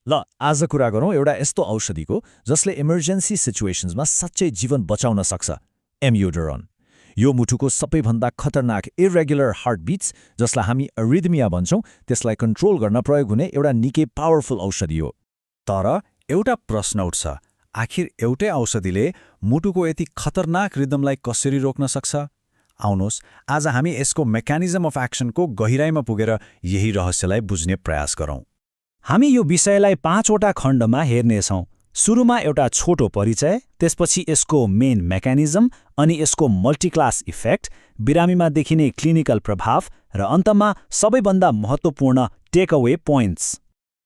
ल आज कुरा गरौँ एउटा यस्तो औषधिको जसले इमर्जेन्सी सिचुएसन्समा साँच्चै जीवन बचाउन सक्छ एम्युडोरन। यो मुटुको सबैभन्दा खतरनाक इरेगुलर हार्टबिट्स जसलाई हामी अरिथमिया भन्छौँ त्यसलाई कन्ट्रोल गर्न प्रयोग हुने एउटा निकै पावरफुल औषधि हो। तर एउटा प्रश्न उठ्छ, आखिर एउटै औषधिले मुटुको यति खतरनाक रिदमलाई कसरी रोक्न सक्छ? आउनुहोस् आज हामी यसको मेकानिजम अफ एक्सनको गहिराइमा पुगेर यही रहस्यलाई बुझ्ने प्रयास गरौँ। हामी यो विषयलाई 5वटा खण्डमा हेर्नेछौँ। सुरुमा एउटा छोटो परिचय, त्यसपछि यसको मेन मेकानिजम, अनि यसको मल्टिक्लास इफेक्ट, बिरामीमा देखिने क्लिनिकल प्रभाव र अन्तमा सबैभन्दा महत्त्वपूर्ण टेकअवे पोइन्ट्स।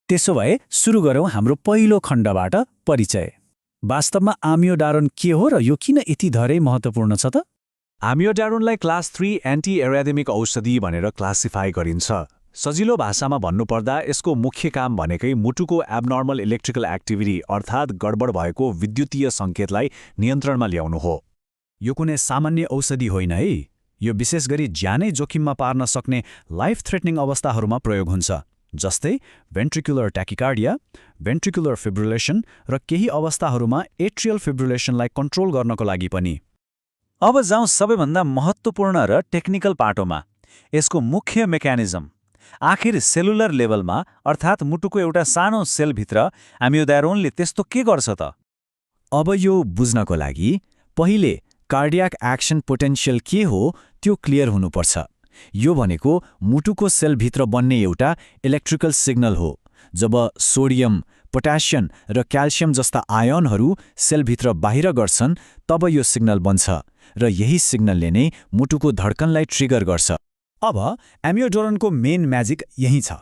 त्यसो भए सुरु गरौँ हाम्रो पहिलो खण्डबाट, परिचय। वास्तवमा एम्योडारोन के हो र यो किन यति धेरै महत्त्वपूर्ण छ त? एम्योडारोनलाई क्लास 3 एन्टी एरादेमिक औषधि भनेर क्लासिफाई गरिन्छ। सजिलो भाषामा भन्नुपर्दा यसको मुख्य काम भनेकै मुटुको एब्नर्मल इलेक्ट्रिकल एक्टिभिटी अर्थात् गडबड भएको विद्युतीय सङ्केतलाई नियन्त्रणमा ल्याउनु हो। यो कुनै सामान्य औषधि होइन है। यो विशेष गरी ज्यानै जोखिममा पार्न सक्ने लाइफ थ्रेटनिङ अवस्थाहरूमा प्रयोग हुन्छ, जस्तै भेन्ट्रिकुलर ट्याकिकार्डिया, भेन्ट्रिकुलर फिब्रिलेसन र केही अवस्थाहरूमा एट्रियल फिब्रिलेसनलाई कन्ट्रोल गर्नको लागि पनि। अब जाउँ सबैभन्दा महत्त्वपूर्ण र टेक्निकल पाटोमा, यसको मुख्य मेकानिजम। आखिर सेलुलर लेभलमा अर्थात् मुटुको एउटा सानो सेलभित्र एम्योडारोनले त्यस्तो के गर्छ त? अब यो बुझ्नको लागि पहिले कार्डियाक एक्सन पोटेन्शियल के हो त्यो क्लियर हुनुपर्छ। यो भनेको मुटुको सेलभित्र बन्ने एउटा इलेक्ट्रिकल सिग्नल हो। जब सोडियम, पोट्यासियम र क्याल्सियम जस्ता आयनहरू सेलभित्र बाहिर गर्छन् तब यो सिग्नल बन्छ र यही सिग्नलले नै मुटुको धड्कनलाई ट्रिगर गर्छ। अब एम्योडोरनको मेन म्याजिक यही छ।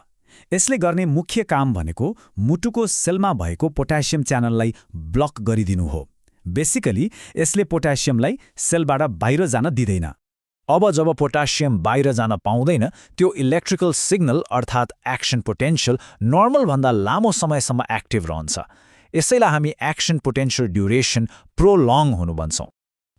यसले गर्ने मुख्य काम भनेको मुटुको सेलमा भएको पोट्यासियम च्यानललाई ब्लक गरिदिनु हो। बेसिकली यसले पोट्यासियमलाई सेलबाट बाहिर जान दिँदैन। अब जब पोट्यासियम बाहिर जान पाउँदैन त्यो इलेक्ट्रिकल सिग्नल अर्थात् एक्सन पोटेन्शियल नर्मलभन्दा लामो समयसम्म एक्टिभ रहन्छ। यसैलाई हामी एक्सन पोटेन्शियल ड्युरेसन प्रोलङ हुनु भन्छौँ।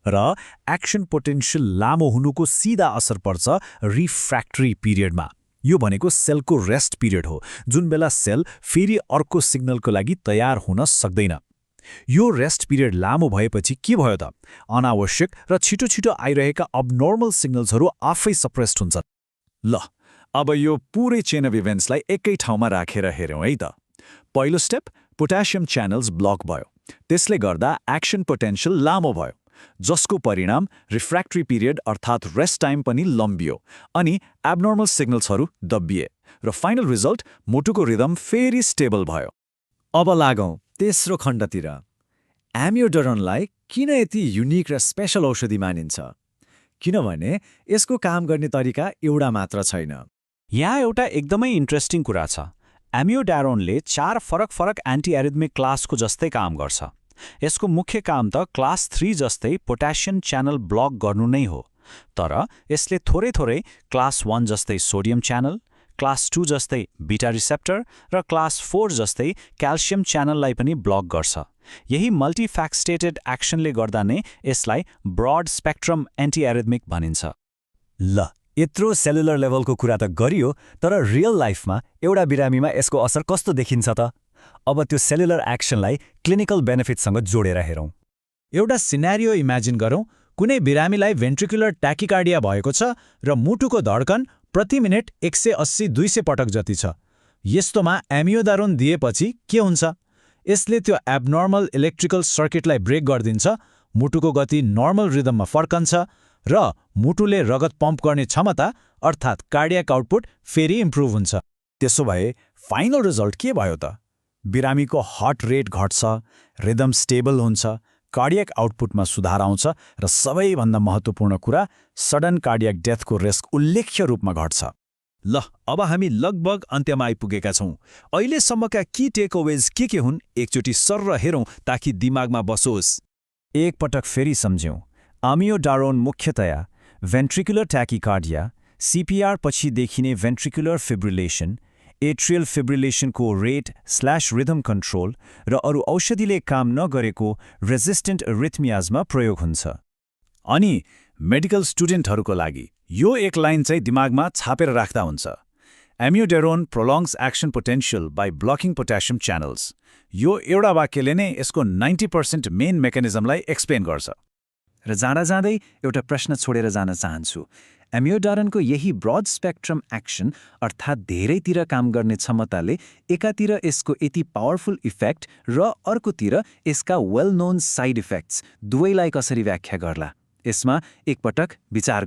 र एक्सन पोटेन्शियल लामो हुनुको सिधा असर पर्छ रिफ्र्याक्ट्री पिरियडमा। यो भनेको सेलको रेस्ट पिरियड हो, जुन बेला सेल फेरि अर्को सिग्नलको लागि तयार हुन सक्दैन। यो रेस्ट पिरियड लामो भएपछि के भयो त? अनावश्यक र छिटो छिटो आइरहेका अबनर्मल सिग्नल्सहरू आफै सप्रेस्ड हुन्छन्। ल अब यो पुरै चेन अफ इभेन्ट्सलाई एकै ठाउँमा राखेर हेरौँ है त। पहिलो स्टेप, पोट्यासियम च्यानल्स ब्लक भयो। त्यसले गर्दा एक्सन पोटेन्शियल लामो भयो, जसको परिणाम रिफ्र्याक्ट्री पिरियड अर्थात् रेस्ट टाइम पनि लम्बियो अनि एब्नर्मल सिग्नल्सहरू दबिए र फाइनल रिजल्ट मुटुको रिदम फेरि स्टेबल भयो। अब लागौँ तेस्रो खण्डतिर। एम्योडोरनलाई किन यति युनिक र स्पेशल औषधि मानिन्छ? किनभने यसको काम गर्ने तरिका एउटा मात्र छैन। यहाँ एउटा एकदमै इन्ट्रेस्टिङ कुरा छ। एम्योडारोनले 4 फरक एन्टी एरिथमिक क्लासको जस्तै काम गर्छ। यसको मुख्य काम त क्लास 3 जस्तै पोट्यासियम च्यानल ब्लक गर्नु नै हो, तर यसले थोरै क्लास 1 जस्तै सोडियम च्यानल, क्लास 2 जस्तै बीटा रिसेप्टर र क्लास 4 जस्तै क्याल्सियम च्यानललाई पनि ब्लक गर्छ। यही मल्टिफ्याक्टेटेड एक्सनले गर्दा नै यसलाई ब्रड स्पेक्ट्रम एन्टी एरिथमिक भनिन्छ। ल यत्रो सेलुलर लेभलको कुरा त गरियो, तर रियल लाइफमा एउटा बिरामीमा यसको असर कस्तो देखिन्छ त? अब त्यो सेलुलर एक्सनलाई क्लिनिकल बेनिफिटसँग जोडेर हेरौँ। एउटा सिनेरियो इमेजिन गरौँ। कुनै बिरामीलाई भेन्ट्रिकुलर ट्याकिकार्डिया भएको छ र मुटुको धड्कन प्रति मिनेट 180-200 पटक जति छ। यस्तोमा एम्योडारोन दिएपछि के हुन्छ? यसले त्यो एब्नर्मल इलेक्ट्रिकल सर्किटलाई ब्रेक गरिदिन्छ, मुटुको गति नर्मल रिदममा फर्कन्छ र मुटुले रगत पम्प गर्ने क्षमता अर्थात् कार्डियाक आउटपुट फेरि इम्प्रुभ हुन्छ। त्यसो भए फाइनल रिजल्ट के भयो त? बिरामीको हार्ट रेट घट्छ, रिदम स्टेबल हुन्छ, कार्डियाक आउटपुटमा सुधार आउँछ र सबैभन्दा महत्त्वपूर्ण कुरा, सडन कार्डियाक डेथको रिस्क उल्लेख्य रूपमा घट्छ। ल अब हामी लगभग अन्त्यमा आइपुगेका छौँ। अहिलेसम्मका की टेकअवेज के हुन् एकचोटि सर्र हेरौँ ताकि दिमागमा बसोस्। एक पटक फेरि सम्झौँ। एम्योडारोन मुख्यतया भेन्ट्रिकुलर ट्याकिकार्डिया, सीपीआर पछि देखिने भेन्ट्रिकुलर फिब्रिलेसन, एट्रियल फिब्रिलेसनको रेट/रिदम कन्ट्रोल र अरू औषधिले काम नगरेको रेजिस्टेन्ट अरिथमियाजमा प्रयोग हुन्छ। अनि मेडिकल स्टुडेन्टहरूको लागि यो एक लाइन चाहिँ दिमागमा छापेर राख्दा हुन्छ। Amiodarone prolongs action potential by blocking potassium channels. यो एउटा वाक्यले नै यसको 90% मेन मेकानिजमलाई एक्सप्लेन गर्छ। र जाँदै एउटा प्रश्न छोडेर जान चाहन्छु। एम्योडारनको यही ब्रड स्पेक्ट्रम एक्सन अर्थात् धेरैतिर काम गर्ने क्षमताले एकातिर यसको यति पावरफुल इफेक्ट र अर्कोतिर यसका वेल नोन साइड इफेक्ट्स दुवैलाई कसरी व्याख्या गर्ला? यसमा एकपटक विचार